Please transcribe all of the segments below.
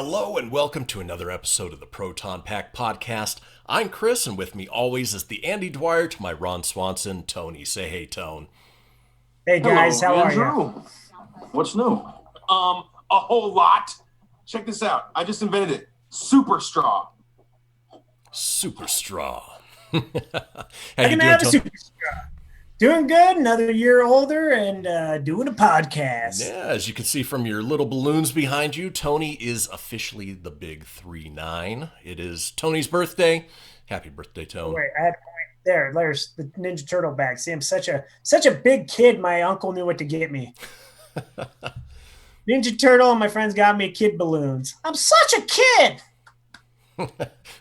Hello and welcome to another episode of the Proton Pack Podcast. I'm Chris, and with me always is the Andy Dwyer to my Ron Swanson, Tony. Say hey, Tone. Hey guys, Hello, how are Andrew. you? What's new? A whole lot. Check this out. I just invented it. Super straw. Super Straw. How can I have a super straw? Doing good, another year older, and doing a podcast. Yeah, as you can see from your little balloons behind you, Tony is officially the big 3-9. It is Tony's birthday. Happy birthday, Tone. Wait, I had to point there. There's the Ninja Turtle bag. See, I'm such a big kid. My uncle knew what to get me. Ninja Turtle and my friends got me kid balloons. I'm such a kid.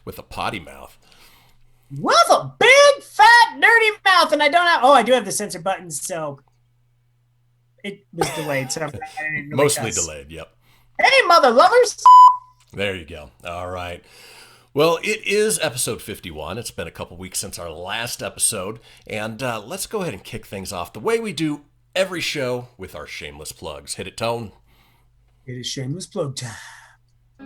With a potty mouth. With a big, fat, dirty mouth, and I don't have. Oh, I do have the censor button, so it was delayed. So Mostly delayed. Yep. Hey, mother lovers. There you go. All right. Well, it is episode 51. It's been a couple weeks since our last episode, and let's go ahead and kick things off the way we do every show with our shameless plugs. Hit it, Tone. It is shameless plug time.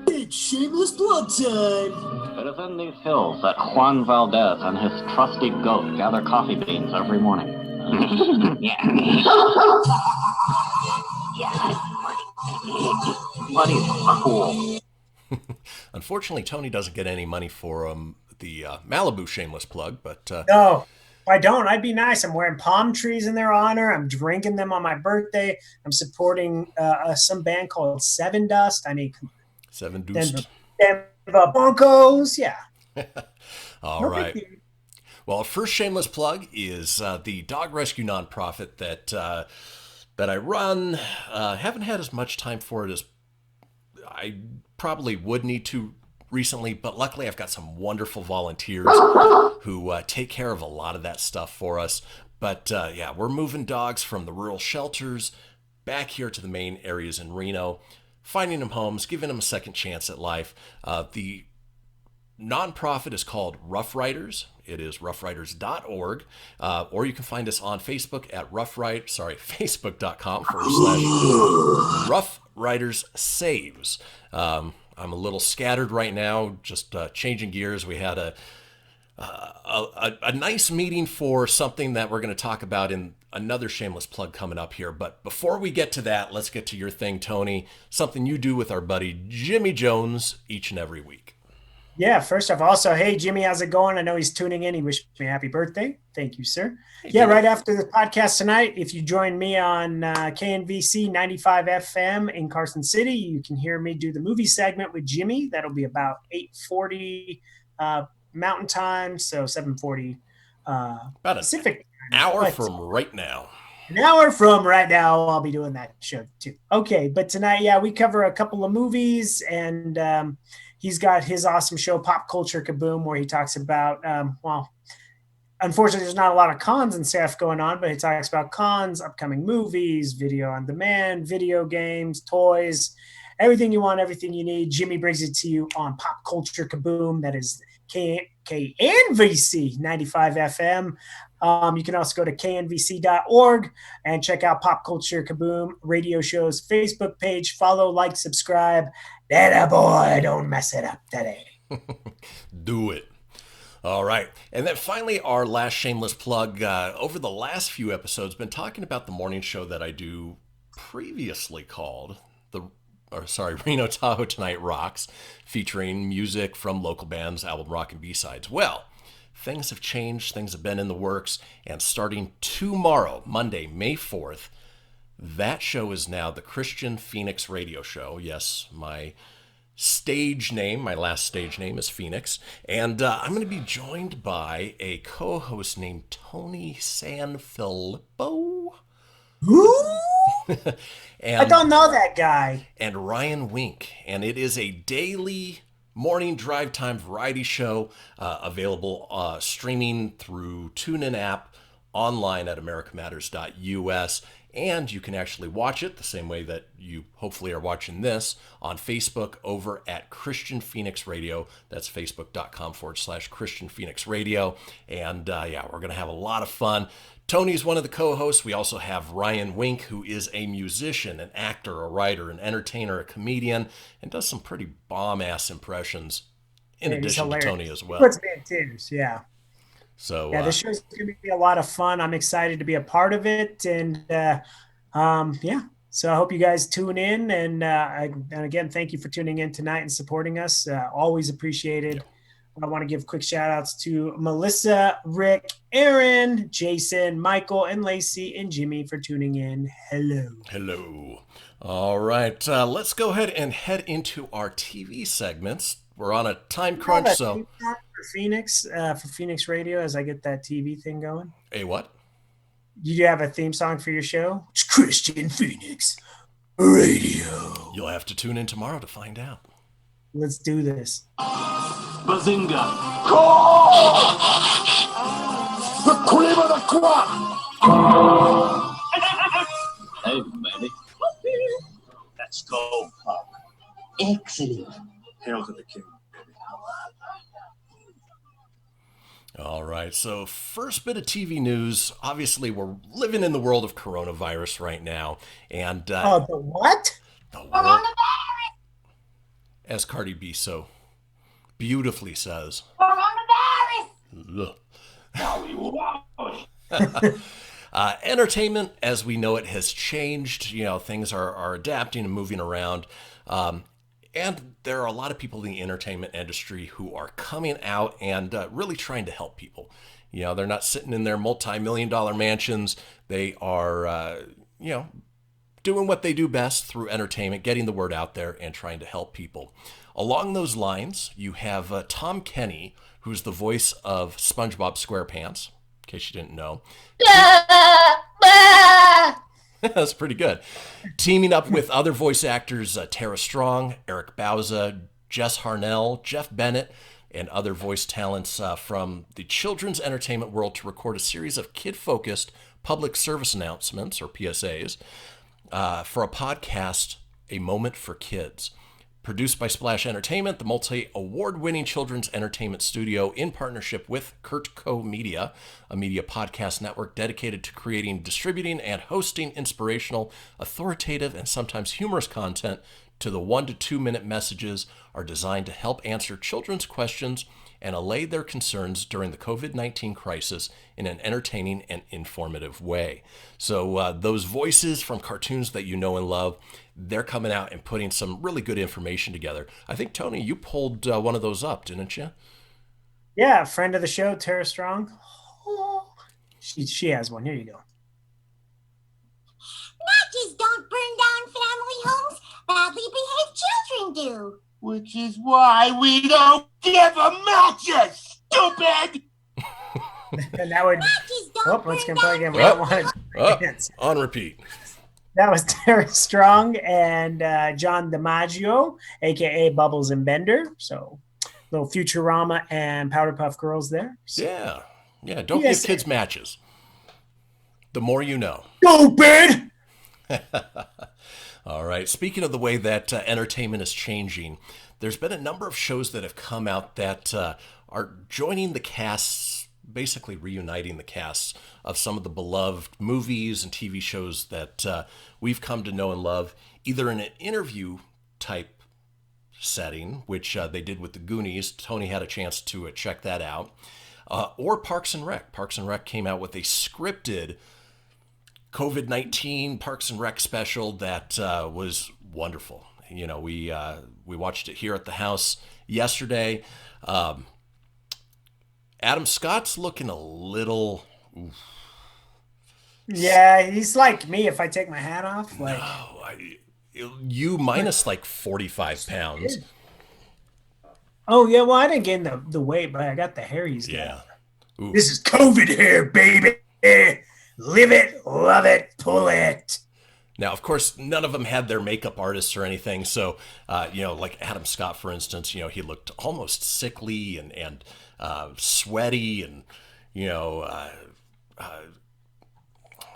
It's shameless plug time. It is in these hills that Juan Valdez and his trusty goat gather coffee beans every morning. Buddy, cool. Unfortunately, Tony doesn't get any money for the Malibu shameless plug, but No, if I don't, I'd be nice. I'm wearing palm trees in their honor. I'm drinking them on my birthday. I'm supporting some band called Seven Dust. I mean, Seven Deuced. Denver Broncos. Yeah. All right. Well, our first shameless plug is the dog rescue nonprofit that I run. Haven't had as much time for it as I probably would need to recently, but luckily I've got some wonderful volunteers who take care of a lot of that stuff for us. But yeah, we're moving dogs from the rural shelters back here to the main areas in Reno, finding them homes, giving them a second chance at life. The nonprofit is called Rough Riders. It is roughriders.org, or you can find us on Facebook at facebook.com/Rough Riders Saves. I'm a little scattered right now, just changing gears. We had a nice meeting for something that we're going to talk about in another shameless plug coming up here. But before we get to that, let's get to your thing, Tony. Something you do with our buddy Jimmy Jones each and every week. Yeah, first off, also, hey, Jimmy, how's it going? I know he's tuning in. He wished me a happy birthday. Thank you, sir. Hey, yeah, Jimmy. right after the podcast tonight, if you join me on KNVC 95 FM in Carson City, you can hear me do the movie segment with Jimmy. That'll be about 8:40 Mountain Time, so 7:40 About Pacific. an hour But- from right now. An hour from right now, I'll be doing that show too. Okay, but tonight, yeah, we cover a couple of movies, and he's got his awesome show, Pop Culture Kaboom, where he talks about, well, unfortunately, there's not a lot of cons and stuff going on, but he talks about cons, upcoming movies, video on demand, video games, toys, everything you want, everything you need. Jimmy brings it to you on Pop Culture Kaboom. That is KNVC 95 FM. You can also go to knvc.org and check out Pop Culture Kaboom radio show's Facebook page. Follow, like, subscribe. That boy, don't mess it up today. Do it. All right. And then finally, our last shameless plug. Over the last few episodes, been talking about the morning show that I do previously called Reno Tahoe Tonight Rocks, featuring music from local bands, album rock, and B-sides. Well, things have changed. Things have been in the works. And starting tomorrow, Monday, May 4th, that show is now the Christian Phoenix Radio Show. Yes, my stage name, my last stage name is Phoenix. And I'm going to be joined by a co-host named Tony Sanfilippo. Who? And I don't know that guy. and Ryan Wink. And it is a daily morning drive time variety show available streaming through TuneIn app, online at americamatters.us. And you can actually watch it the same way that you hopefully are watching this on Facebook over at Christian Phoenix Radio. That's facebook.com/Christian Phoenix Radio. And yeah, we're going to have a lot of fun. Tony's one of the co-hosts. We also have Ryan Wink, who is a musician, an actor, a writer, an entertainer, a comedian, and does some pretty bomb-ass impressions in addition to Tony as well. Puts me in tears, yeah. So yeah, the show's going to be a lot of fun. I'm excited to be a part of it, and yeah. So I hope you guys tune in, and again, thank you for tuning in tonight and supporting us. Always appreciated. Yep. I want to give quick shout outs to Melissa, Rick, Aaron, Jason, Michael, and Lacey, and Jimmy for tuning in. Hello. Hello. All right, let's go ahead and head into our TV segments. We're on a time crunch, so for Phoenix Radio, as I get that TV thing going. A what? Do you have a theme song for your show? It's Christian Phoenix Radio. You'll have to tune in tomorrow to find out. Let's do this. Bazinga! The cream of the crop! Hey, baby. Let's go, Pop. Excellent. Hail to the king, baby. All right, so first bit of TV news. Obviously, we're living in the world of coronavirus right now. And the what? The world, as Cardi B so beautifully says. Entertainment, as we know it, has changed. You know, things are adapting and moving around. And there are a lot of people in the entertainment industry who are coming out and really trying to help people. You know, they're not sitting in their multi-million-dollar mansions. They are, doing what they do best through entertainment, getting the word out there and trying to help people. Along those lines, you have Tom Kenny, who's the voice of SpongeBob SquarePants, in case you didn't know. That's pretty good. Teaming up with other voice actors, Tara Strong, Eric Bauza, Jess Harnell, Jeff Bennett, and other voice talents from the children's entertainment world to record a series of kid-focused public service announcements, or PSAs, for a podcast, A Moment for Kids. Produced by Splash Entertainment, the multi-award-winning children's entertainment studio in partnership with Kurtco Media, a media podcast network dedicated to creating, distributing, and hosting inspirational, authoritative, and sometimes humorous content to the 1 to 2 minute messages are designed to help answer children's questions and allay their concerns during the COVID-19 crisis in an entertaining and informative way. So those voices from cartoons that you know and love, they're coming out and putting some really good information together. I think, Tony, you pulled one of those up, didn't you? Yeah, friend of the show, Tara Strong. Oh, she has one. Here you go. Matches don't burn down family homes. Badly behaved children do. Which is why we don't give them matches, stupid! And that would. Let's play again. We don't want it. On repeat. That was Tara Strong and John DiMaggio, a.k.a. Bubbles and Bender. So, little Futurama and Powder Puff Girls there. So. Yeah. Don't give kids matches. The more you know. Stupid! All right. Speaking of the way that entertainment is changing, there's been a number of shows that have come out that are joining the casts, basically reuniting the casts of some of the beloved movies and TV shows that we've come to know and love, either in an interview type setting, which they did with the Goonies. Tony had a chance to check that out, or Parks and Rec. Parks and Rec came out with a scripted COVID-19 Parks and Rec special that was wonderful. You know, we watched it here at the house yesterday. Adam Scott's looking a little. Oof. Yeah, he's like me if I take my hat off. Like, no, you minus like 45 pounds. Oh yeah, well I didn't gain the weight, but I got the hair he's got. Yeah. Ooh. This is COVID hair, baby. Live it, love it, pull it. Now, of course, none of them had their makeup artists or anything. So, like Adam Scott, for instance, he looked almost sickly and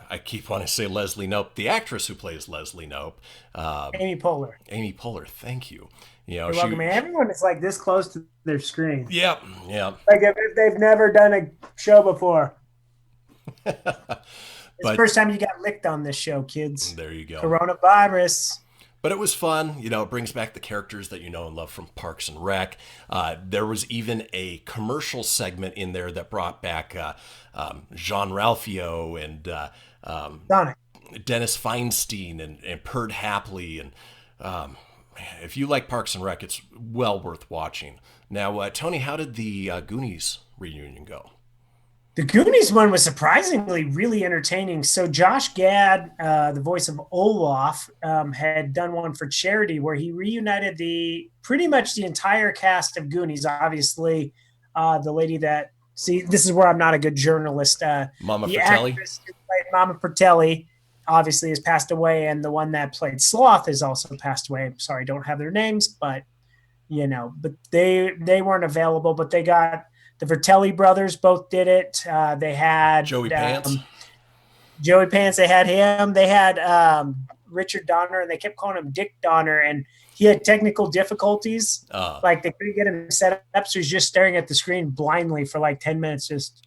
I keep wanting to say Leslie Knope, the actress who plays Leslie Knope. Amy Poehler. Amy Poehler, thank you. You know, You're welcome, man. Everyone is like this close to their screen. Yeah. Like if they've never done a show before. It's the first time you got licked on this show, kids. There you go. Coronavirus. But it was fun. You know, it brings back the characters that you know and love from Parks and Rec. There was even a commercial segment in there that brought back Jean-Ralphio and Dennis Feinstein and Perd Hapley. And if you like Parks and Rec, it's well worth watching. Now, Tony, how did the Goonies reunion go? The Goonies one was surprisingly really entertaining. So Josh Gad, the voice of Olaf, had done one for charity where he reunited pretty much the entire cast of Goonies. Obviously, the lady that this is where I'm not a good journalist. Mama the Fratelli. Actress who played Mama Fratelli obviously has passed away, and the one that played Sloth has also passed away. I'm sorry, I don't have their names, but but they weren't available. But they got. The Fratelli brothers both did it. They had Joey Pants. Joey Pants, they had him. They had Richard Donner, and they kept calling him Dick Donner, and he had technical difficulties. Like they couldn't get him set up, so he's just staring at the screen blindly for like 10 minutes. Just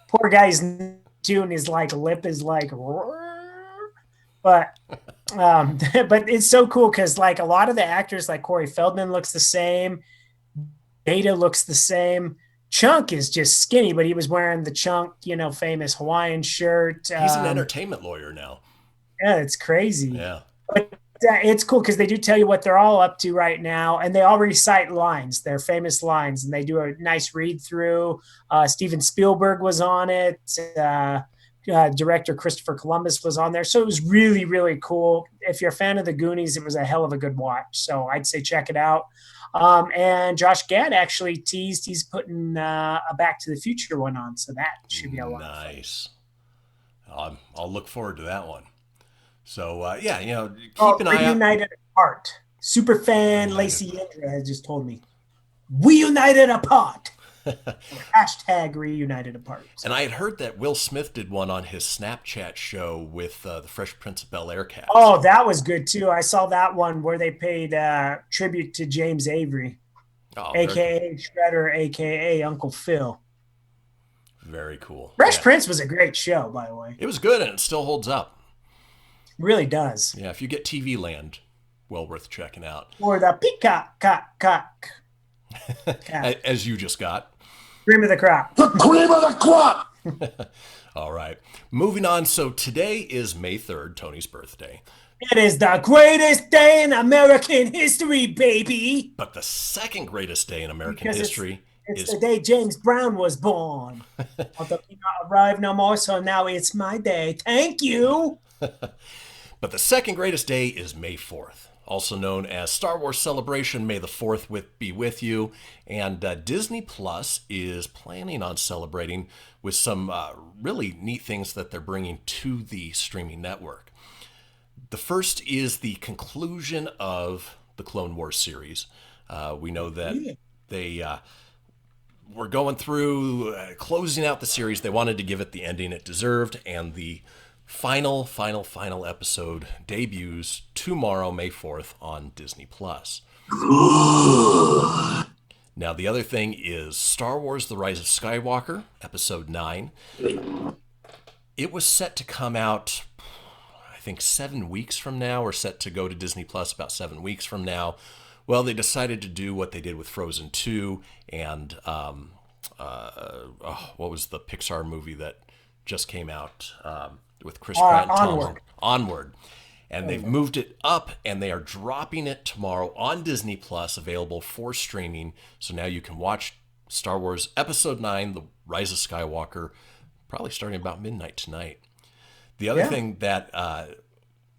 poor guy's tune, his like lip is like, but it's so cool because like a lot of the actors, like Corey Feldman looks the same, Data looks the same. Chunk is just skinny, but he was wearing the Chunk, famous Hawaiian shirt. He's an entertainment lawyer now. Yeah, it's crazy. Yeah. But it's cool because they do tell you what they're all up to right now, and they all recite lines, their famous lines, and they do a nice read through. Steven Spielberg was on it. Director Christopher Columbus was on there. So it was really, really cool. If you're a fan of the Goonies, it was a hell of a good watch. So I'd say check it out. And Josh Gad actually teased he's putting a Back to the Future one on, so that should be a lot nice. I'll look forward to that one. So keep an eye out. Reunited Apart. Superfan Lacey Indra has just told me. We united apart. Hashtag reunited apart. And I had heard that Will Smith did one on his Snapchat show with the Fresh Prince of Bel-Air cast. Oh, that was good too. I saw that one where they paid tribute to James Avery, a.k.a. Shredder, a.k.a. Uncle Phil. Very cool. Fresh Prince was a great show, by the way. It was good, and it still holds up. Really does. Yeah, if you get TV Land, well worth checking out. Or the peacock, cock. As you just got. Cream of the crop. The cream of the crop! All right. Moving on. So today is May 3rd, Tony's birthday. It is the greatest day in American history, baby. But the second greatest day in American history is the day James Brown was born. Although he not arrived no more, so now it's my day. Thank you. But the second greatest day is May 4th. Also known as Star Wars Celebration. May the 4th be with you. And Disney Plus is planning on celebrating with some really neat things that they're bringing to the streaming network. The first is the conclusion of the Clone Wars series. We know that they were going through closing out the series. They wanted to give it the ending it deserved, and the final episode debuts tomorrow, May 4th, on Disney Plus. Now, the other thing is Star Wars The Rise of Skywalker, Episode 9. It was set to come out, I think, 7 weeks from now, or set to go to Disney Plus about 7 weeks from now. Well, they decided to do what they did with Frozen 2 and what was the Pixar movie that just came out with Chris Pratt and Tom? Onward. And they've moved it up, and they are dropping it tomorrow on Disney Plus, available for streaming. So now you can watch Star Wars Episode 9, The Rise of Skywalker, probably starting about midnight tonight. The other thing that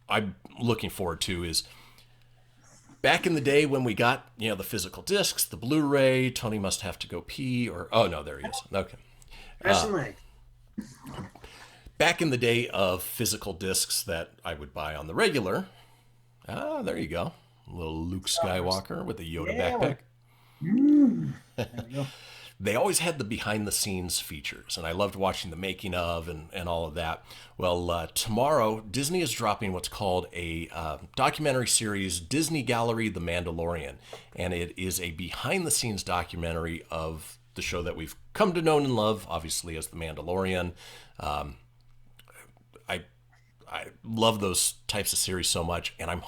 I'm looking forward to is back in the day when we got, the physical discs, the Blu-ray, Tony must have to go pee, oh no, there he is. Okay. Back in the day of physical discs that I would buy on the regular, there you go. A little Luke Skywalker with a Yoda backpack. There we go. they always had the behind the scenes features, and I loved watching the making of and all of that. Well, tomorrow, Disney is dropping what's called a documentary series, Disney Gallery The Mandalorian. And it is a behind the scenes documentary of the show that we've come to know and love, obviously, as The Mandalorian. I love those types of series so much, and I'm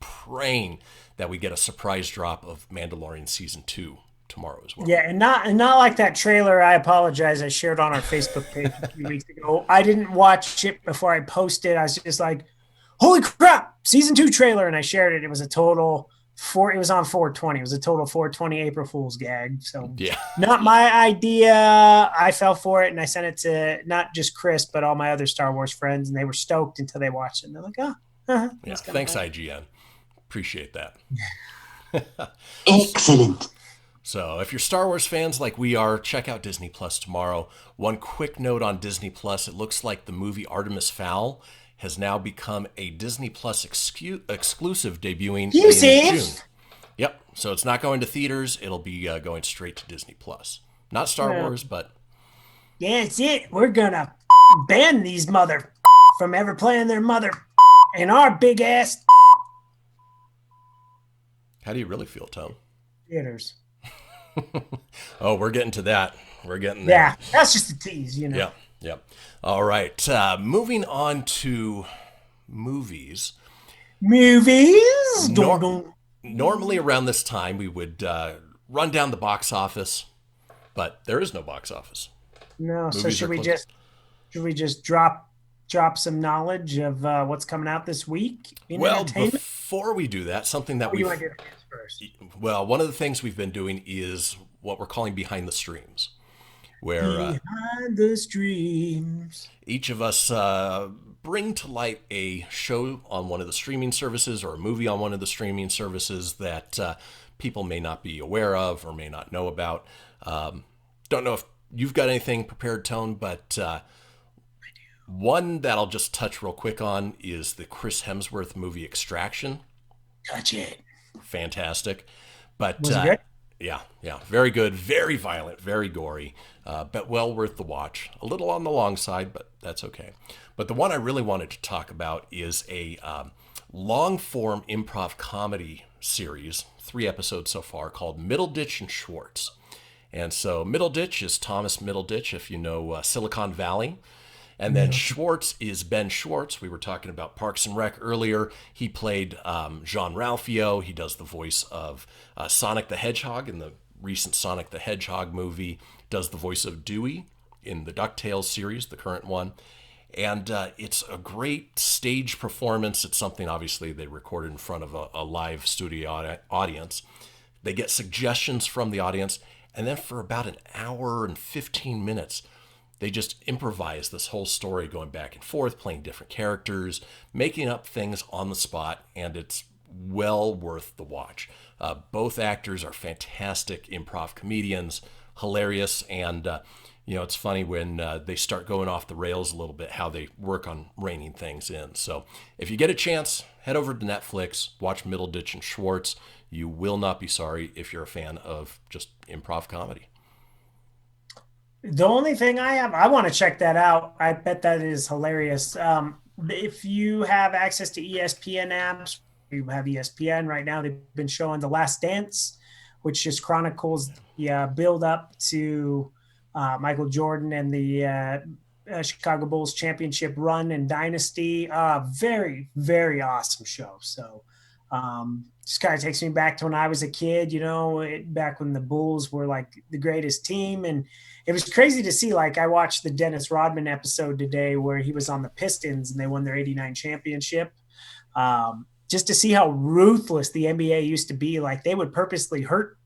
praying that we get a surprise drop of Mandalorian season 2 tomorrow as well. Yeah, and not like that trailer. I apologize. I shared on our Facebook page a few weeks ago. I didn't watch it before I posted. I was just like, "Holy crap! Season 2 trailer!" And I shared it. It was a total It was on 420. It was a total 420 April Fool's gag. So Yeah, not my idea. I fell for it, and I sent it to not just Chris, but all my other Star Wars friends, and they were stoked until they watched it. And they're like, "Oh, yeah." Thanks, IGN. Appreciate that. Excellent. So if you're Star Wars fans like we are, check out Disney Plus tomorrow. One quick note on Disney Plus: it looks like the movie Artemis Fowl has now become a Disney Plus exclusive, debuting in June. Yep. So it's not going to theaters. It'll be going straight to Disney Plus. Not Star Wars, but yeah, it's it. We're gonna ban these mother from ever playing their mother in our big ass how do you really feel, Tom? theaters. Oh, we're getting to that. We're getting there. Yeah, that's just a tease, you know. Yeah. Yep. All right. Moving on to movies. Movies. Normally around this time we would run down the box office, but there is no box office. No. Movies So should we just drop some knowledge of what's coming out this week in entertainment? Before we do that, something that you want to do first? Well, one of the things we've been doing is what we're calling behind the streams, where behind the streams, each of us bring to light a show on one of the streaming services or a movie on one of the streaming services that people may not be aware of or may not know about. Don't know if you've got anything prepared, Tone, but one that I'll just touch real quick on is the Chris Hemsworth movie Extraction. Touch it. Fantastic. But was it good? Yeah. Very good. Very violent. Very gory. But well worth the watch. A little on the long side, but that's okay. But the one I really wanted to talk about is a long-form improv comedy series, 3 episodes so far, called Middleditch and Schwartz. And so Middleditch is Thomas Middleditch, if you know Silicon Valley. And then Schwartz is Ben Schwartz. We were talking about Parks and Rec earlier. He played Jean-Ralphio. He does the voice of Sonic the Hedgehog in the recent Sonic the Hedgehog movie. Does the voice of Dewey in the DuckTales series, the current one. And it's a great stage performance. It's something, obviously, they recorded in front of a live studio audience. They get suggestions from the audience. And then for about an hour and 15 minutes, they just improvise this whole story, going back and forth, playing different characters, making up things on the spot, and it's well worth the watch. Both actors are fantastic improv comedians, hilarious, and it's funny when they start going off the rails a little bit, how they work on reining things in. So if you get a chance, head over to Netflix, watch Middleditch and Schwartz. You will not be sorry if you're a fan of just improv comedy. The only thing I want to check that out. I bet that is hilarious. If you have access to ESPN apps, you have ESPN right now. They've been showing The Last Dance, which just chronicles the build up to Michael Jordan and the Chicago Bulls championship run and dynasty. Very, very awesome show. So just kind of takes me back to when I was a kid, back when the Bulls were like the greatest team. And it was crazy to see, like I watched the Dennis Rodman episode today where he was on the Pistons and they won their 89 championship. Just to see how ruthless the NBA used to be. Like they would purposely hurt,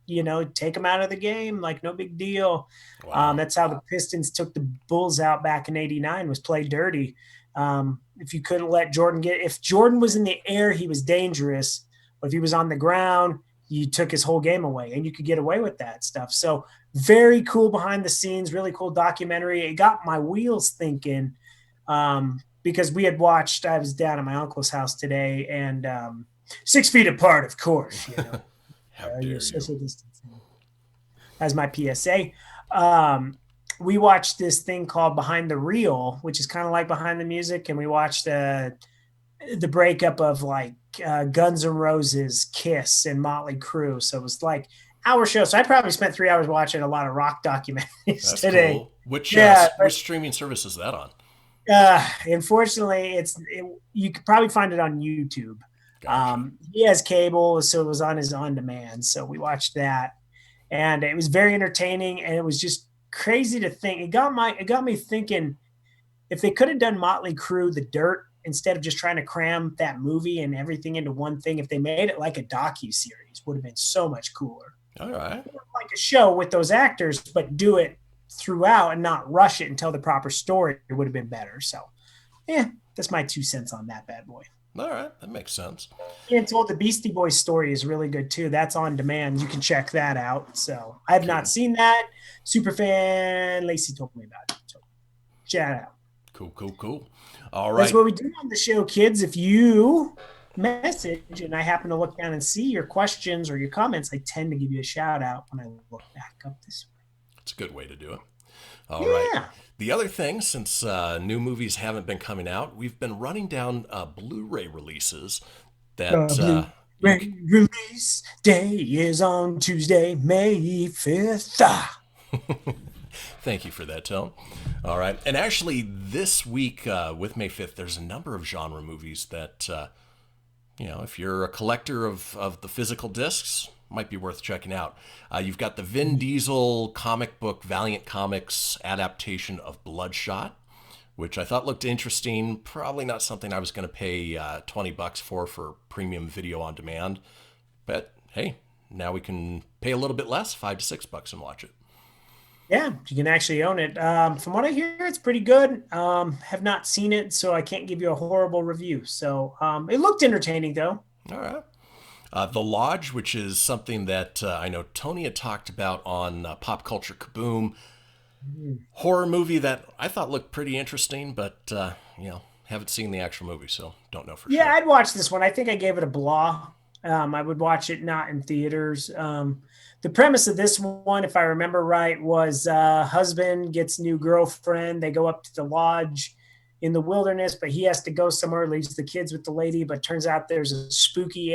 take them out of the game. Like no big deal. Wow. That's how the Pistons took the Bulls out back in 89, was play dirty. If you couldn't let Jordan if Jordan was in the air, he was dangerous. But if he was on the ground, you took his whole game away, and you could get away with that stuff. So very cool behind the scenes, really cool documentary. It got my wheels thinking because we had watched, I was down at my uncle's house today, and 6 feet apart, of course. How dare you. Social distancing. as my PSA. We watched this thing called Behind the Reel, which is kind of like Behind the Music, and we watched the breakup of like Guns N' Roses, Kiss, and Motley Crue. So it was like our show. So I probably spent 3 hours watching a lot of rock documentaries That's today. cool. Which Yeah, which streaming service is that on? Unfortunately, you could probably find it on YouTube. Gotcha. He has cable, so it was on his on demand. So we watched that, and it was very entertaining, and it was just crazy to think. It got me thinking, if they could have done Motley Crue, The Dirt, instead of just trying to cram that movie and everything into one thing, if they made it like a docu-series, would have been so much cooler. All right. Like a show with those actors, but do it throughout and not rush it and tell the proper story, it would have been better. So, yeah, that's my 2 cents on that bad boy. All right. That makes sense. And told the Beastie Boys story is really good too. That's on demand. You can check that out. So I have not seen that. Superfan Lacey told me about it. So shout out. Cool. All right. That's what we do on the show, kids. If you message and I happen to look down and see your questions or your comments, I tend to give you a shout out when I look back up this way. It's a good way to do it. All right. The other thing, since new movies haven't been coming out, we've been running down Blu-ray releases that Release day is on Tuesday, May 5th. Thank you for that, Tone. All right. And actually, this week with May 5th, there's a number of genre movies that, if you're a collector of the physical discs, might be worth checking out. You've got the Vin Diesel comic book, Valiant Comics adaptation of Bloodshot, which I thought looked interesting. Probably not something I was going to pay $20 for premium video on demand. But hey, now we can pay a little bit less, $5 to $6 and watch it. Yeah, you can actually own it. From what I hear, it's pretty good. Have not seen it, so I can't give you a horrible review. So it looked entertaining, though. All right. The Lodge, which is something that I know Tony had talked about on Pop Culture Kaboom. Horror movie that I thought looked pretty interesting, but, haven't seen the actual movie, so don't know for sure. Yeah, I'd watch this one. I think I gave it a blah. I would watch it not in theaters. The premise of this one, if I remember right, was husband gets new girlfriend. They go up to the lodge in the wilderness, but he has to go somewhere, leaves the kids with the lady, but turns out there's a spooky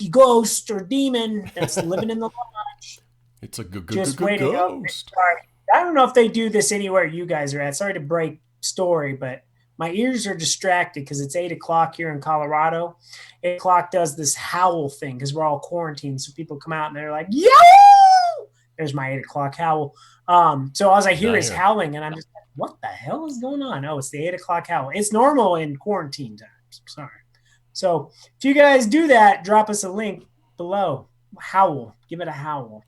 ghost or demon that's living in the lodge. It's a Just waiting ghost. Sorry. I don't know if they do this anywhere you guys are at. Sorry to break story, but my ears are distracted because it's 8 o'clock here in Colorado. 8 o'clock does this howl thing because we're all quarantined. So people come out and they're like, yo! There's my 8 o'clock howl. So all I hear is howling, and I'm just like, what the hell is going on? Oh, it's the 8 o'clock howl. It's normal in quarantine times. Sorry. So if you guys do that, drop us a link below. Howl. Give it a howl.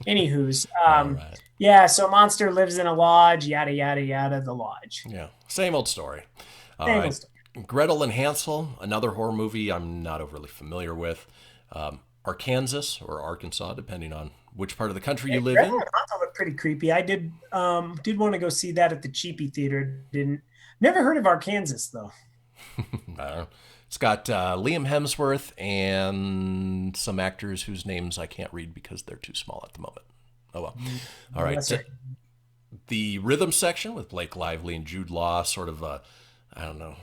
Anywho's. Right. Yeah, so monster lives in a lodge, yada, yada, yada, the lodge. Yeah, same old story. All Same right. old story. Gretel and Hansel, another horror movie I'm not overly familiar with. Arkansas or Arkansas, depending on which part of the country you live in. Gretel and Hansel looked pretty creepy. I did want to go see that at the cheapy theater. Never heard of Arkansas, though. It's got Liam Hemsworth and some actors whose names I can't read because they're too small at the moment. Oh, well. All right. That's right. The rhythm section with Blake Lively and Jude Law, sort of a, I don't know,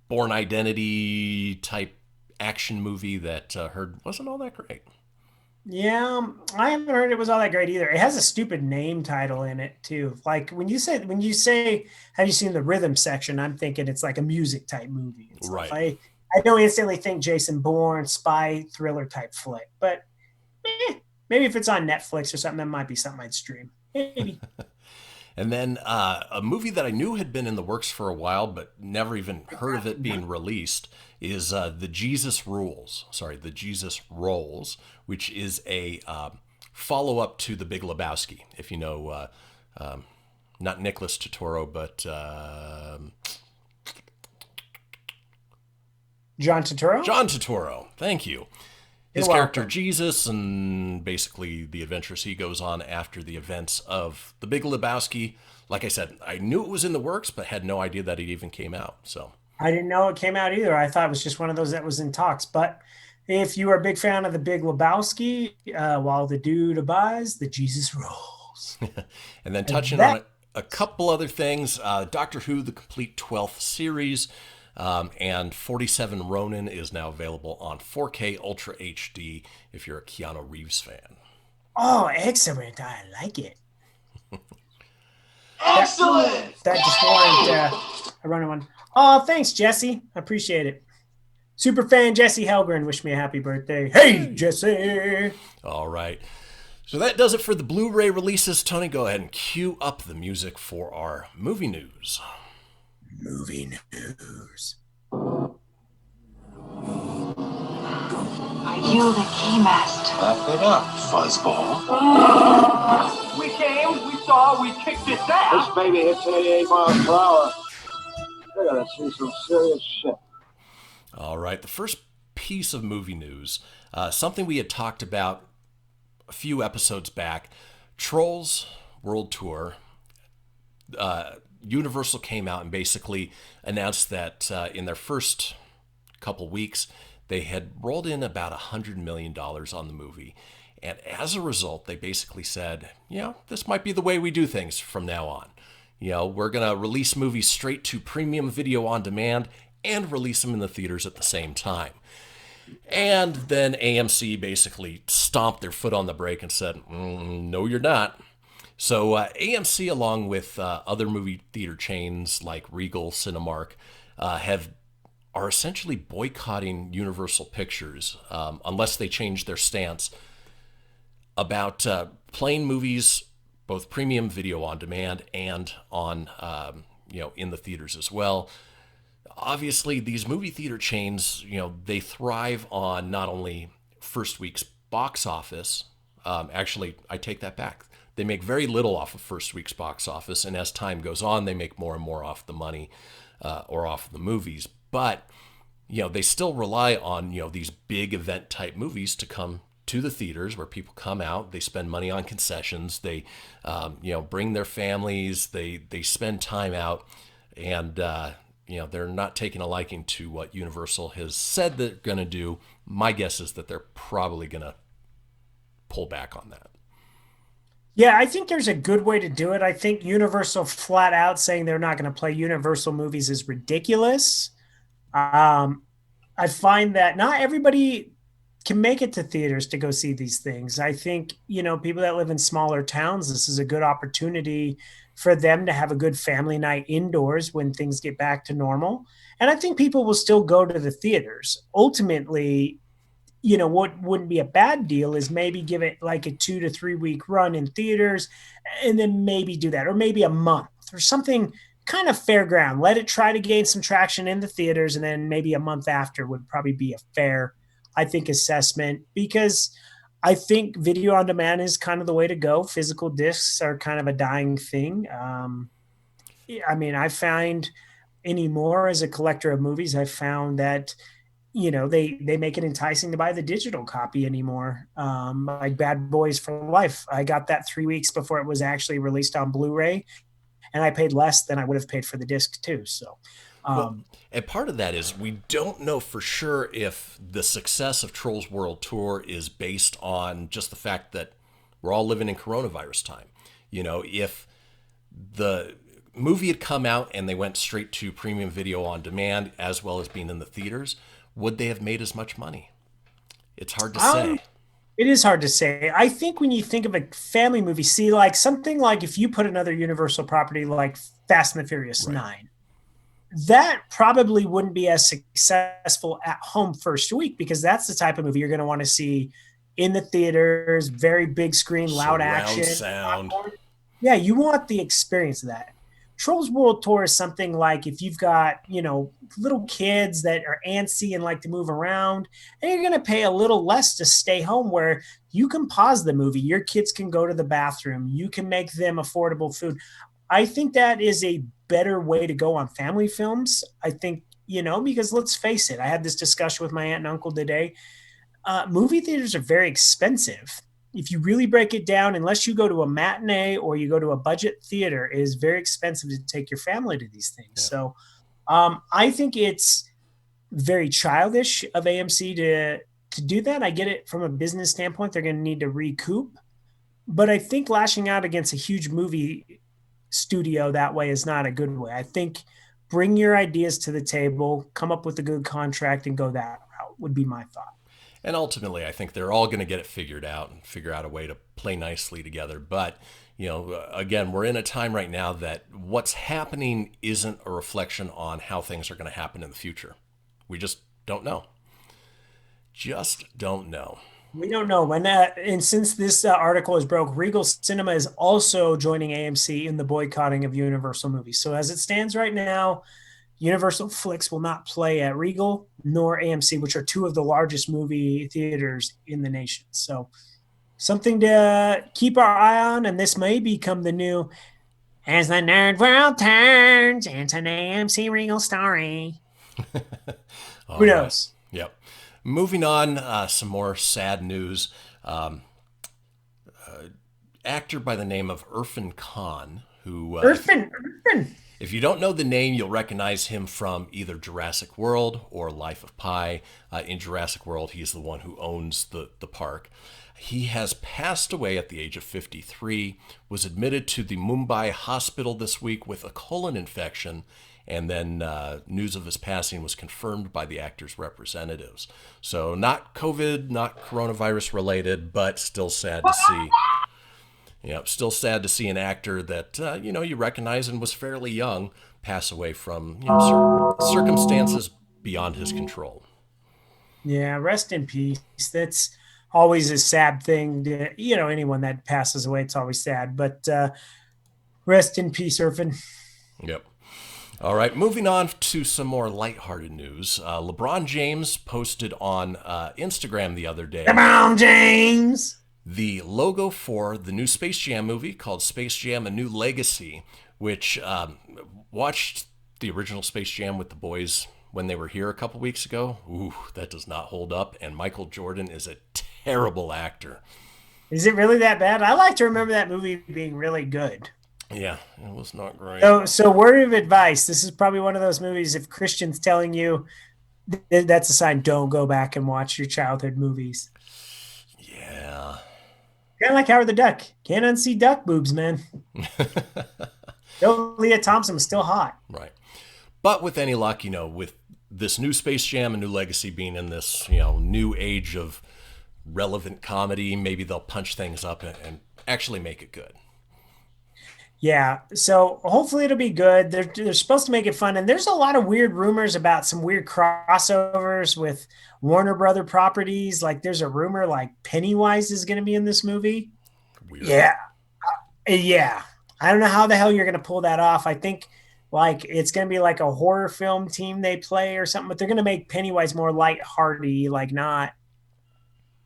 Born Identity type action movie that heard wasn't all that great. Yeah, I haven't heard it was all that great either. It has a stupid name title in it too. Like when you say, have you seen the rhythm section? I'm thinking it's like a music type movie. It's Right. Like, I don't instantly think Jason Bourne, spy thriller type flick, but maybe if it's on Netflix or something, that might be something I'd stream. Maybe. And then a movie that I knew had been in the works for a while, but never even heard of it being released, is The Jesus Rolls, which is a follow-up to The Big Lebowski. If you know, not Nicholas Turturro, but John Turturro? John Turturro. Thank you. His You're character welcome. Jesus, and basically the adventures he goes on after the events of The Big Lebowski. Like I said, I knew it was in the works, but had no idea that it even came out. So I didn't know it came out either. I thought it was just one of those that was in talks, but If you are a big fan of The Big Lebowski, while the dude abides, the Jesus rolls. And then And touching on that a couple other things, Doctor Who, the complete 12th series, and 47 Ronin is now available on 4K Ultra HD if you're a Keanu Reeves fan. Oh, excellent. I like it. Excellent. That just warrant a running one. Oh, thanks, Jesse. I appreciate it. Superfan Jesse Helgren wish me a happy birthday. Hey, Jesse. All right. So that does it for the Blu-ray releases. Tony, go ahead and cue up the music for our movie news. Movie news. Are you the keymaster? Wrap it up, fuzzball. We came, we saw, we kicked its ass. This baby hits 88 miles per hour. We're gonna see some serious shit. All right. The first piece of movie news, something we had talked about a few episodes back, Trolls World Tour. Universal came out and basically announced that in their first couple weeks, they had rolled in about $100 million on the movie. And as a result, they basically said, this might be the way we do things from now on. We're going to release movies straight to premium video on demand and release them in the theaters at the same time. And then AMC basically stomped their foot on the brake and said, no, you're not. So AMC, along with other movie theater chains like Regal, Cinemark, are essentially boycotting Universal Pictures unless they change their stance about playing movies, both premium video on demand and on in the theaters as well. Obviously, these movie theater chains, they thrive on not only first week's box office. Actually, I take that back. They make very little off of first week's box office, and as time goes on, they make more and more off the money or off the movies. But they still rely on these big event type movies to come to the theaters where people come out. They spend money on concessions. They bring their families. They spend time out, and they're not taking a liking to what Universal has said they're going to do. My guess is that they're probably going to pull back on that. Yeah, I think there's a good way to do it. I think Universal flat out saying they're not going to play Universal movies is ridiculous. I find that not everybody can make it to theaters to go see these things. I think, people that live in smaller towns, this is a good opportunity for them to have a good family night indoors when things get back to normal. And I think people will still go to the theaters. Ultimately, what wouldn't be a bad deal is maybe give it like a 2 to 3 week run in theaters and then maybe do that, or maybe a month or something kind of fair ground. Let it try to gain some traction in the theaters, and then maybe a month after would probably be a fair, I think, assessment, because I think video on demand is kind of the way to go. Physical discs are kind of a dying thing. I find anymore as a collector of movies, I found that they make it enticing to buy the digital copy anymore. Like Bad Boys for Life, I got that 3 weeks before it was actually released on Blu-ray, and I paid less than I would have paid for the disc too. So, and part of that is we don't know for sure if the success of Trolls World Tour is based on just the fact that we're all living in coronavirus time. If the movie had come out and they went straight to premium video on demand as well as being in the theaters, would they have made as much money? It's hard to say. It is hard to say. I think when you think of a family movie, see, like something like if you put another Universal property like Fast and the Furious 9, that probably wouldn't be as successful at home first week, because that's the type of movie you're going to want to see in the theaters, very big screen, loud action. Sound. Yeah, you want the experience of that. Trolls World Tour is something like if you've got, little kids that are antsy and like to move around, and you're going to pay a little less to stay home, where you can pause the movie. Your kids can go to the bathroom. You can make them affordable food. I think that is a better way to go on family films. I think, because let's face it, I had this discussion with my aunt and uncle today. Movie theaters are very expensive. If you really break it down, unless you go to a matinee or you go to a budget theater, it is very expensive to take your family to these things. Yeah. So I think it's very childish of AMC to to do that. I get it from a business standpoint. They're going to need to recoup. But I think lashing out against a huge movie studio that way is not a good way. I think bring your ideas to the table, come up with a good contract, and go that route would be my thought. And ultimately, I think they're all going to get it figured out and figure out a way to play nicely together. But, again, we're in a time right now that what's happening isn't a reflection on how things are going to happen in the future. We just don't know. Just don't know. We don't know. And since this article is broke, Regal Cinema is also joining AMC in the boycotting of Universal movies. So as it stands right now, Universal Flicks will not play at Regal nor AMC, which are two of the largest movie theaters in the nation. So something to keep our eye on, and this may become the new as the nerd world turns into an AMC Regal story. Who knows? Right. Yep. Moving on, some more sad news. Actor by the name of Irfan Khan, who... Irfan. If you don't know the name, you'll recognize him from either Jurassic World or Life of Pi. In Jurassic World, he's the one who owns the park. He has passed away at the age of 53, was admitted to the Mumbai hospital this week with a colon infection, and then news of his passing was confirmed by the actor's representatives. So not COVID, not coronavirus related, but still sad to see. Still sad to see an actor that, you recognize and was fairly young pass away from circumstances beyond his control. Yeah, rest in peace. That's always a sad thing. Anyone that passes away, it's always sad. But rest in peace, Irfan. Yep. All right, moving on to some more lighthearted news. LeBron James posted on Instagram the other day. LeBron James! The logo for the new Space Jam movie called Space Jam: A New Legacy, which watched the original Space Jam with the boys when they were here a couple weeks ago. Ooh, that does not hold up. And Michael Jordan is a terrible actor. Is it really that bad? I like to remember that movie being really good. Yeah, it was not great. So word of advice. This is probably one of those movies, if Christian's telling you, that's a sign, don't go back and watch your childhood movies. Yeah. Kind of like Howard the Duck. Can't unsee duck boobs, man. Leah Thompson was still hot. Right. But with any luck, with this new Space Jam and New Legacy being in this, new age of relevant comedy, maybe they'll punch things up and actually make it good. Yeah, so hopefully it'll be good. They're supposed to make it fun, and there's a lot of weird rumors about some weird crossovers with Warner Brother properties. Like there's a rumor like Pennywise is going to be in this movie. Weird. Yeah. I don't know how the hell you're going to pull that off. I think like it's going to be like a horror film team they play or something, but they're going to make Pennywise more lighthearted, like not.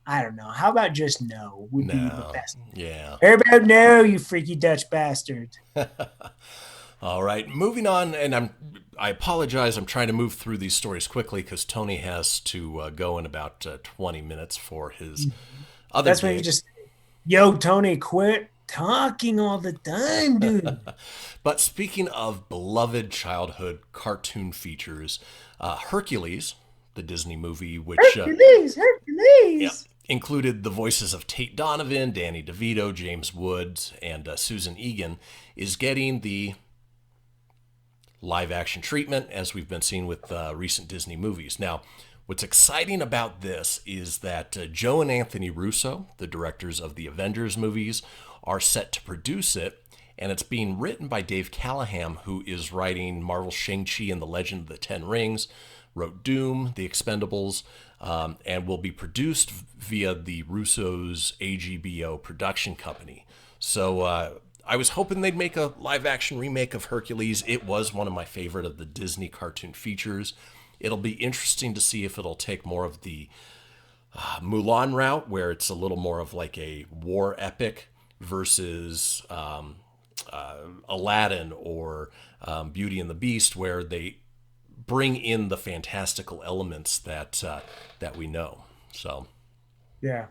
I don't know. How about just no would be the best. Yeah. How about no, you freaky Dutch bastard. All right. Moving on, and I apologize. I'm trying to move through these stories quickly because Tony has to go in about 20 minutes for his other That's when you just, Tony, quit talking all the time, dude. But speaking of beloved childhood cartoon features, Hercules, the Disney movie, which Hercules. Yeah, included the voices of Tate Donovan, Danny DeVito, James Woods, and Susan Egan, is getting the live-action treatment, as we've been seeing with recent Disney movies. Now, what's exciting about this is that Joe and Anthony Russo, the directors of the Avengers movies, are set to produce it, and it's being written by Dave Callahan, who is writing Marvel's Shang-Chi and the Legend of the Ten Rings, wrote Doom, The Expendables, and will be produced via the Russo's AGBO production company. So I was hoping they'd make a live-action remake of Hercules. It was one of my favorite of the Disney cartoon features. It'll be interesting to see if it'll take more of the Mulan route, where it's a little more of like a war epic versus Aladdin or Beauty and the Beast, where they bring in the fantastical elements that we know. So, yeah,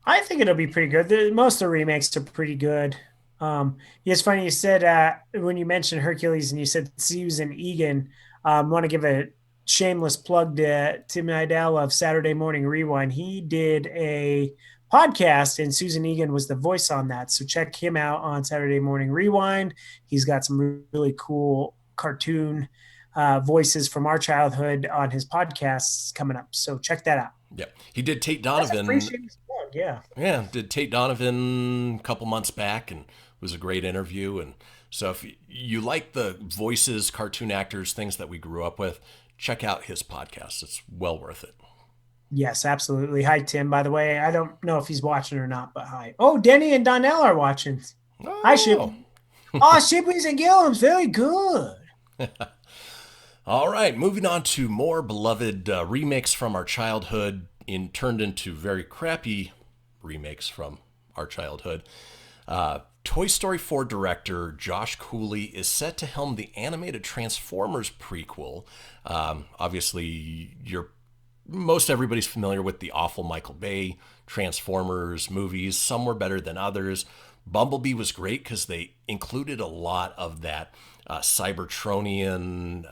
I think it'll be pretty good. Most of the remakes are pretty good. It's funny you said when you mentioned Hercules and you said Susan Egan. I want to give a shameless plug to Tim Idell of Saturday Morning Rewind. He did a podcast, and Susan Egan was the voice on that. So check him out on Saturday Morning Rewind. He's got some really cool cartoon voices from our childhood on his podcasts coming up. So check that out. Yeah, he did Tate Donovan. Yeah. Yeah, did Tate Donovan a couple months back, and was a great interview. And so if you like the voices, cartoon actors, things that we grew up with, check out his podcast. It's well worth it. Yes, absolutely. Hi, Tim, by the way. I don't know if he's watching or not, but hi. Oh, Denny and Donnell are watching. Oh. Hi, Ship. Oh, Shipley's and Gillums. Very good. All right, moving on to more beloved remakes from our childhood turned into very crappy remakes from our childhood. Toy Story 4 director Josh Cooley is set to helm the animated Transformers prequel. Obviously, most everybody's familiar with the awful Michael Bay Transformers movies. Some were better than others. Bumblebee was great because they included a lot of that Cybertronian,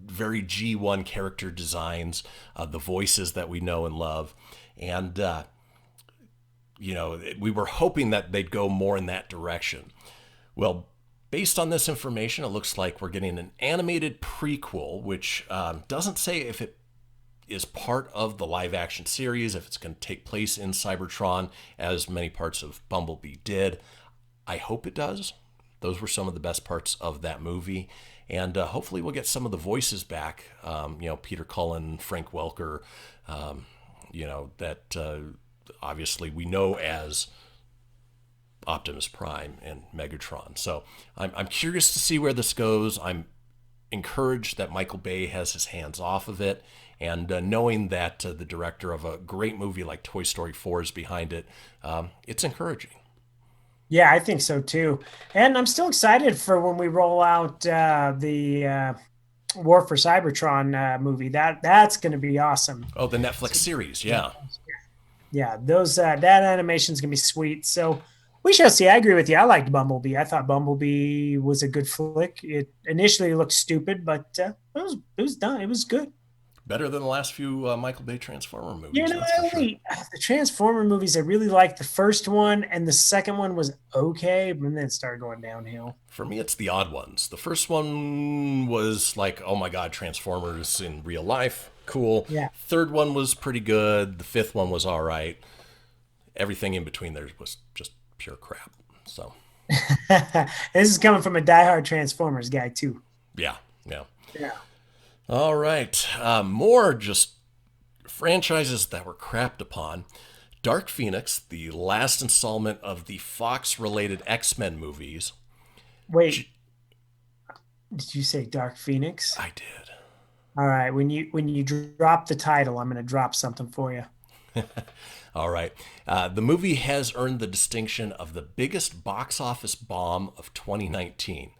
very G1 character designs, the voices that we know and love. And, we were hoping that they'd go more in that direction. Well, based on this information, it looks like we're getting an animated prequel, which doesn't say if it is part of the live action series, if it's going to take place in Cybertron, as many parts of Bumblebee did. I hope it does. Those were some of the best parts of that movie. And hopefully we'll get some of the voices back. Peter Cullen, Frank Welker, that obviously we know as Optimus Prime and Megatron. So I'm curious to see where this goes. I'm encouraged that Michael Bay has his hands off of it. And knowing that the director of a great movie like Toy Story 4 is behind it, it's encouraging. Yeah, I think so too. And I'm still excited for when we roll out the War for Cybertron movie. That's going to be awesome. Oh, the Netflix series, yeah. Yeah, that animation's going to be sweet. So we shall see. I agree with you. I liked Bumblebee. I thought Bumblebee was a good flick. It initially looked stupid, but it was done. It was good. Better than the last few Michael Bay Transformer movies. The Transformer movies, I really liked the first one, and the second one was okay, but then it started going downhill. For me, it's the odd ones. The first one was like, oh my God, Transformers in real life. Cool. Yeah. Third one was pretty good. The fifth one was all right. Everything in between there was just pure crap. So this is coming from a diehard Transformers guy, too. Yeah. Yeah. All right. More just franchises that were crapped upon. Dark Phoenix, the last installment of the Fox-related X-Men movies. Wait. Did you say Dark Phoenix? I did. All right. When you drop the title, I'm going to drop something for you. All right. The movie has earned the distinction of the biggest box office bomb of 2019.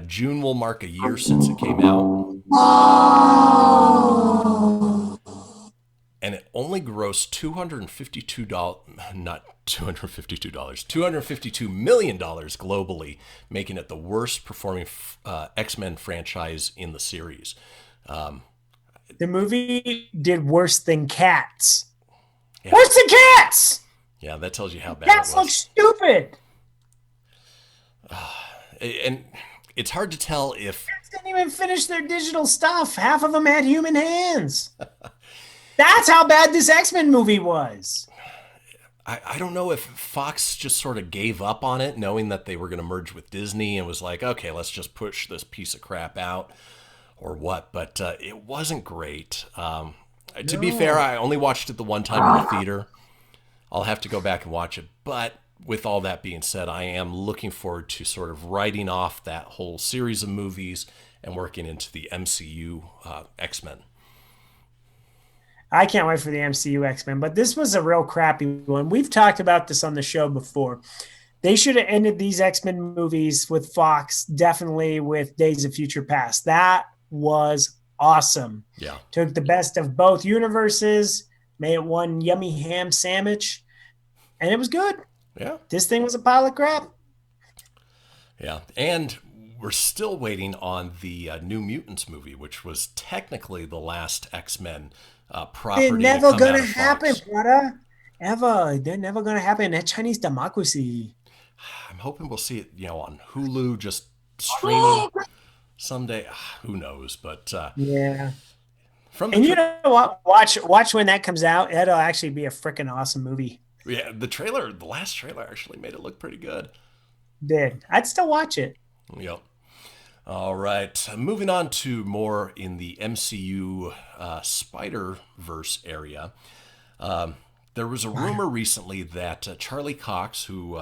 June will mark a year since it came out. And it only grossed $252 million globally, making it the worst performing X-Men franchise in the series. The movie did worse than Cats. Yeah. Worse than Cats! Yeah, that tells you how bad Cats it was. look stupid. And it's hard to tell if... Cats didn't even finish their digital stuff. Half of them had human hands. That's how bad this X-Men movie was. I don't know if Fox just sort of gave up on it, knowing that they were going to merge with Disney and was like, okay, let's just push this piece of crap out or what. But it wasn't great. To be fair, I only watched it the one time in the theater. I'll have to go back and watch it. But with all that being said, I am looking forward to sort of writing off that whole series of movies and working into the MCU X-Men. I can't wait for the MCU X-Men, but this was a real crappy one. We've talked about this on the show before. They should have ended these X-Men movies with Fox, definitely with Days of Future Past. That was awesome. Yeah. Took the best of both universes, made it one yummy ham sandwich, and it was good. Yeah. This thing was a pile of crap. Yeah. And we're still waiting on the New Mutants movie, which was technically the last X-Men property They're never to come gonna out of happen, Fox. brother. Ever. They're never gonna happen. That Chinese democracy. I'm hoping we'll see it, on Hulu, just streaming someday. Who knows? But Yeah. from the And you know what? Watch when that comes out. It'll actually be a freaking awesome movie. the last trailer actually made it look pretty good. Did. I'd still watch it. Yep. All right. Moving on to more in the MCU Spider-Verse area. There was a rumor recently that Charlie Cox, who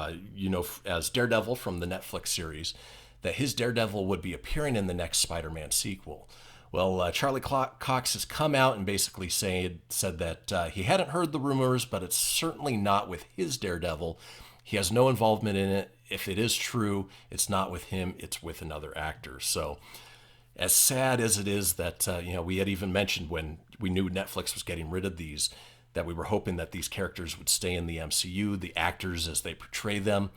as Daredevil from the Netflix series, that his Daredevil would be appearing in the next Spider-Man sequel. Well, Charlie Cox has come out and basically said that he hadn't heard the rumors, but it's certainly not with his Daredevil. He has no involvement in it. If it is true, it's not with him, it's with another actor. So as sad as it is that, we had even mentioned when we knew Netflix was getting rid of these, that we were hoping that these characters would stay in the MCU, the actors as they portray them,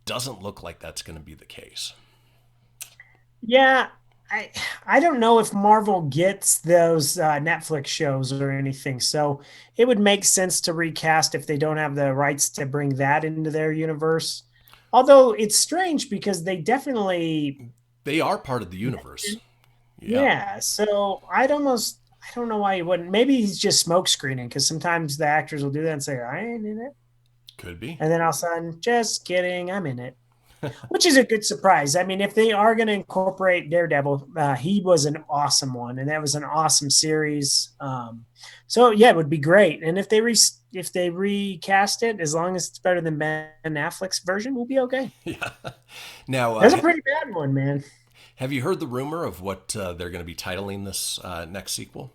doesn't look like that's going to be the case. Yeah. I don't know if Marvel gets those Netflix shows or anything. So it would make sense to recast if they don't have the rights to bring that into their universe. Although it's strange because they are part of the universe. Yeah. So I don't know why he wouldn't. Maybe he's just smoke screening because sometimes the actors will do that and say, I ain't in it. Could be. And then all of a sudden, just kidding, I'm in it. Which is a good surprise. I mean, if they are going to incorporate Daredevil, he was an awesome one, and that was an awesome series. So yeah, it would be great. And if they recast it, as long as it's better than Ben Affleck's version, we'll be okay. Yeah. Now that's a pretty bad one, man. Have you heard the rumor of what they're going to be titling this next sequel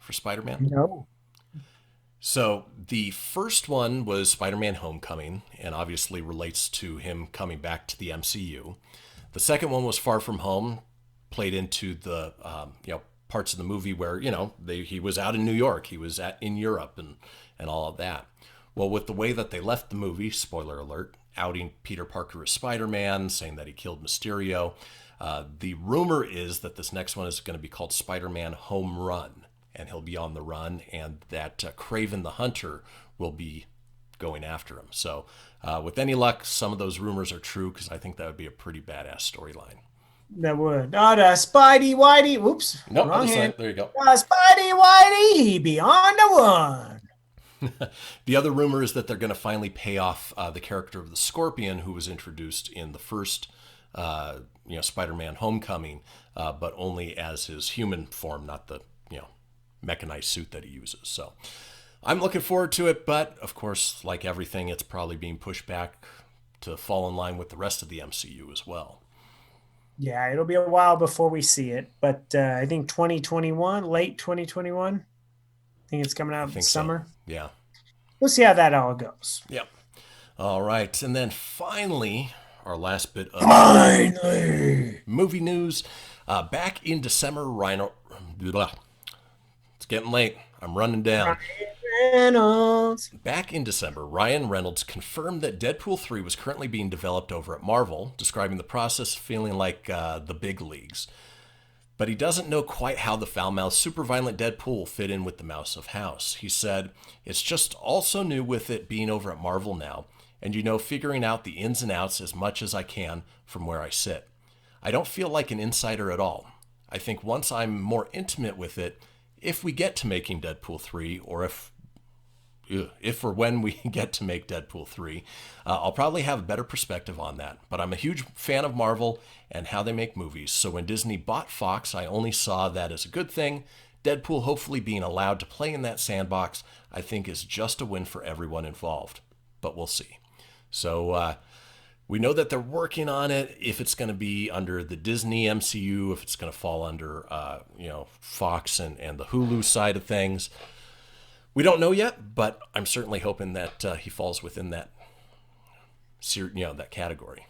for Spider-Man? No. So the first one was Spider-Man Homecoming, and obviously relates to him coming back to the MCU. The second one was Far From Home, played into the parts of the movie where he was out in New York, he was in Europe, and all of that. Well, with the way that they left the movie, spoiler alert, outing Peter Parker as Spider-Man, saying that he killed Mysterio, the rumor is that this next one is going to be called Spider-Man Home Run. And he'll be on the run, and that Kraven the Hunter will be going after him. So with any luck, some of those rumors are true, because I think that would be a pretty badass storyline. That would. Oh, the Spidey Whitey. Whoops. Nope, wrong hand. there you go. Spidey Whitey, he be on the run. The other rumor is that they're going to finally pay off the character of the Scorpion, who was introduced in the first Spider-Man Homecoming, but only as his human form, not the mechanized suit that he uses. So I'm looking forward to it, but of course, like everything, it's probably being pushed back to fall in line with the rest of the MCU as well. Yeah, it'll be a while before we see it, but I think 2021, late 2021. I think it's coming out in the summer. So. Yeah. We'll see how that all goes. Yep. All right. And then finally, our last bit of movie news. Back in December, it's getting late. I'm running down. Reynolds. Back in December, Ryan Reynolds confirmed that Deadpool 3 was currently being developed over at Marvel, describing the process feeling like the big leagues. But he doesn't know quite how the foul-mouthed, super violent Deadpool will fit in with the Mouse of House. He said, "It's just also new with it being over at Marvel now, and figuring out the ins and outs as much as I can from where I sit. I don't feel like an insider at all. I think once I'm more intimate with it, if we get to making Deadpool 3, or if or when we get to make Deadpool 3, I'll probably have a better perspective on that. But I'm a huge fan of Marvel and how they make movies, so when Disney bought Fox, I only saw that as a good thing. Deadpool hopefully being allowed to play in that sandbox, I think is just a win for everyone involved. But we'll see." So we know that they're working on it. If it's going to be under the Disney MCU, if it's going to fall under Fox and the Hulu side of things, we don't know yet. But I'm certainly hoping that he falls within that that category.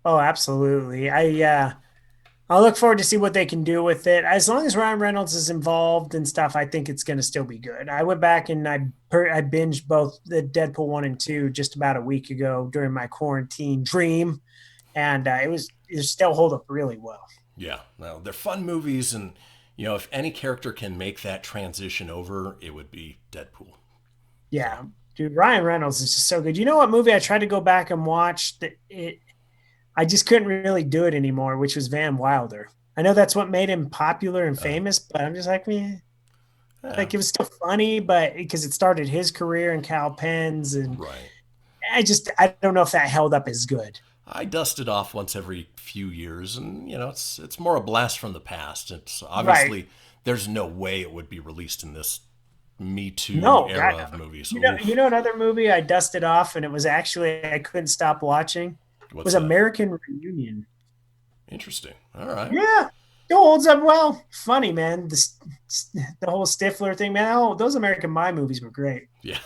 Oh, absolutely. I'll look forward to see what they can do with it. As long as Ryan Reynolds is involved and stuff, I think it's going to still be good. I went back and I binged both the Deadpool 1 and 2 just about a week ago during my quarantine dream. and it still hold up really well. Yeah, well, they're fun movies, and if any character can make that transition over, it would be Deadpool. Yeah, dude, Ryan Reynolds is just so good. You know what movie I tried to go back and watch that I just couldn't really do it anymore, which was Van Wilder. I know that's what made him popular and famous, but I'm just like, man, like it was still funny, but because it started his career in Cal Penn's, and Right. I don't know if that held up as good. I dust it off once every few years, and it's more a blast from the past. It's obviously there's no way it would be released in this Me Too era of movies. You know another movie I dusted off, and it was actually I couldn't stop watching. What's that? American Reunion. Interesting. All right. Yeah, it holds up well. Funny, man. The whole Stifler thing, man. Oh, those American Pie movies were great. Yeah.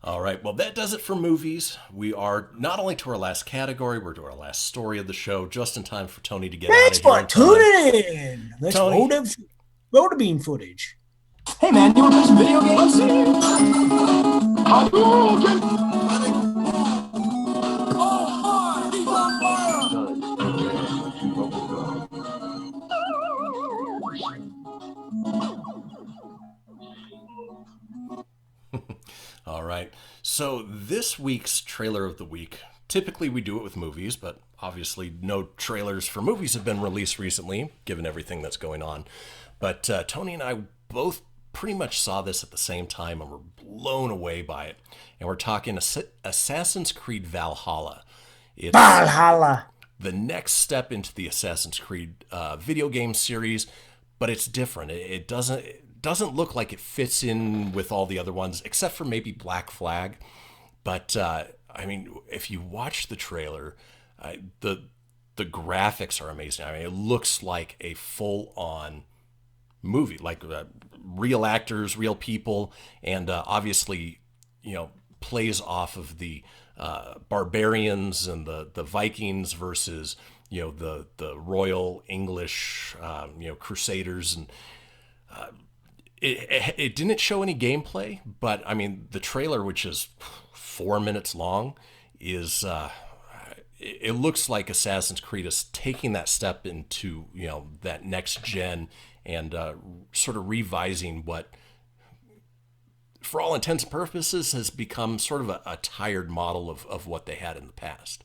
All right. Well, that does it for movies. We are not only to our last category, we're to our last story of the show, just in time for Tony to get out of here. Thanks for tuning in. Let's go to bean footage. Hey, man, you want to play some video games? All right. So this week's trailer of the week, typically we do it with movies, but obviously no trailers for movies have been released recently, given everything that's going on. But Tony and I both pretty much saw this at the same time and were blown away by it. And we're talking Assassin's Creed Valhalla. It's Valhalla. The next step into the Assassin's Creed video game series, but it's different. It doesn't look like it fits in with all the other ones, except for maybe Black Flag. But I mean, if you watch the trailer, the graphics are amazing. I mean, it looks like a full-on movie, like real actors, real people, and obviously, plays off of the barbarians and the Vikings versus the Royal English Crusaders, and it didn't show any gameplay, but I mean the trailer, which is 4 minutes long, is it looks like Assassin's Creed is taking that step into that next gen and sort of revising what, for all intents and purposes, has become sort of a tired model of what they had in the past.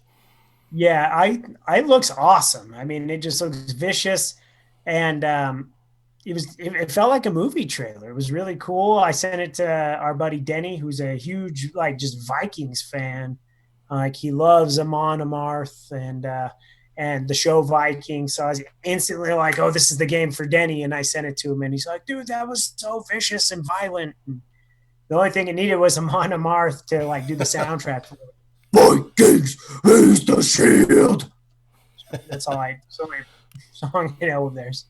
Yeah, it looks awesome. I mean, it just looks vicious, and it felt like a movie trailer. It was really cool. I sent it to our buddy Denny, who's a huge just Vikings fan. Like he loves Amon Amarth and the show Vikings. So I was instantly like, oh, this is the game for Denny. And I sent it to him, and he's like, dude, that was so vicious and violent. And the only thing it needed was Amon Amarth to do the soundtrack for it. Vikings, he's the shield. That's all song of theirs.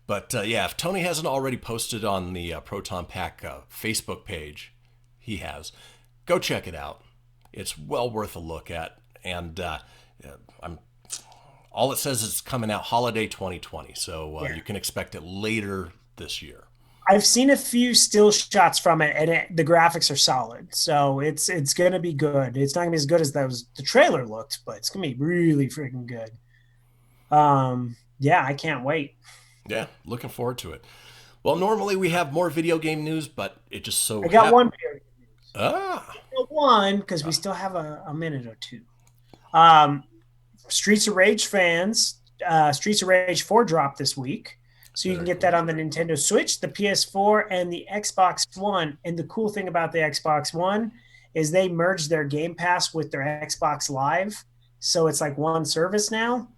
But yeah, if Tony hasn't already posted on the Proton Pack Facebook page, he has. Go check it out. It's well worth a look at. And all it says is it's coming out holiday 2020. So you can expect it later this year. I've seen a few still shots from it, and the graphics are solid. So it's going to be good. It's not going to be as good as the trailer looked, but it's going to be really freaking good. Yeah, I can't wait. Yeah, looking forward to it. Well, normally we have more video game news, but it just so I got one video game news. Ah. One, because we still have a minute or two. Streets of Rage fans, Streets of Rage 4 dropped this week. So you can get that on the Nintendo Switch, the PS4, and the Xbox One. And the cool thing about the Xbox One is they merged their Game Pass with their Xbox Live. So it's like one service now.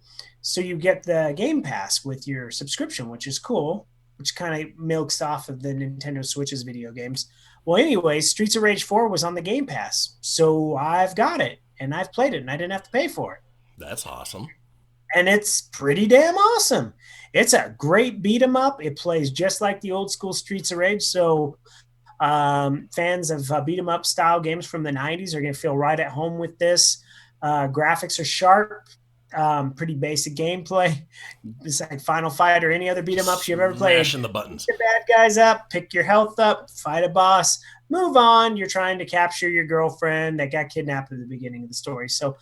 So you get the Game Pass with your subscription, which is cool, which kind of milks off of the Nintendo Switch's video games. Well, anyway, Streets of Rage 4 was on the Game Pass. So I've got it, and I've played it, and I didn't have to pay for it. That's awesome. And it's pretty damn awesome. It's a great beat 'em up. It plays just like the old school Streets of Rage. So fans of beat 'em up style games from the 90s are going to feel right at home with this. Graphics are sharp. Pretty basic gameplay. It's like Final Fight or any other beat 'em ups you've ever played. Mashing the buttons. Pick the bad guys up, pick your health up, fight a boss, move on. You're trying to capture your girlfriend that got kidnapped at the beginning of the story. So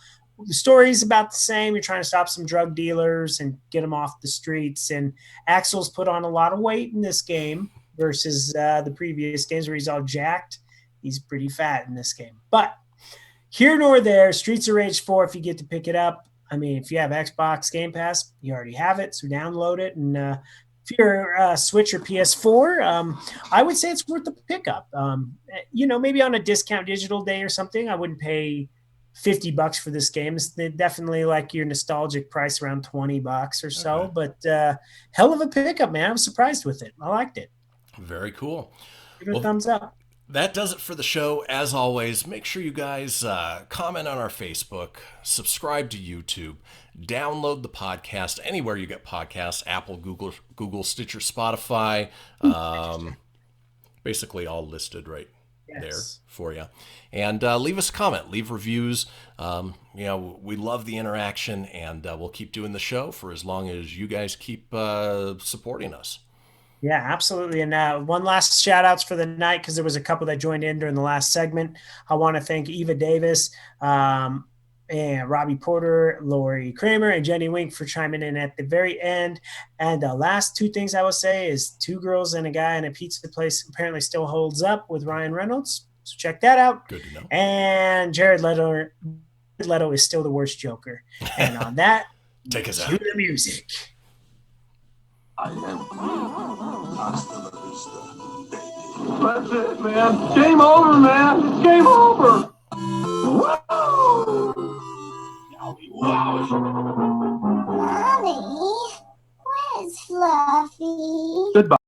the story's about the same. You're trying to stop some drug dealers and get them off the streets. And Axel's put on a lot of weight in this game versus the previous games where he's all jacked. He's pretty fat in this game. But here nor there, Streets of Rage 4, if you get to pick it up. I mean, if you have Xbox Game Pass, you already have it, so download it. And if you're Switch or PS4, I would say it's worth the pickup. Maybe on a discount digital day or something, I wouldn't pay $50 for this game. It's definitely like your nostalgic price, around $20 or so. Okay. But hell of a pickup, man. I was surprised with it. I liked it. Very cool. Give it a thumbs up. That does it for the show. As always, make sure you guys comment on our Facebook, subscribe to YouTube, download the podcast anywhere you get podcasts, Apple, Google, Stitcher, Spotify, basically all listed right there for you. And leave us a comment, leave reviews. We love the interaction, and we'll keep doing the show for as long as you guys keep supporting us. Yeah, absolutely. And one last shout outs for the night, because there was a couple that joined in during the last segment. I want to thank Eva Davis and Robbie Porter, Lori Kramer, and Jenny Wink for chiming in at the very end. And the last two things I will say is Two Girls and a Guy in a Pizza Place apparently still holds up with Ryan Reynolds. So check that out. Good to know. And Jared Leto is still the worst Joker. And on that, take us cue out. the music. I am. Hasta la vista, baby. That's it, man. Game over, man. It's game over. Mommy, where's Fluffy? Goodbye.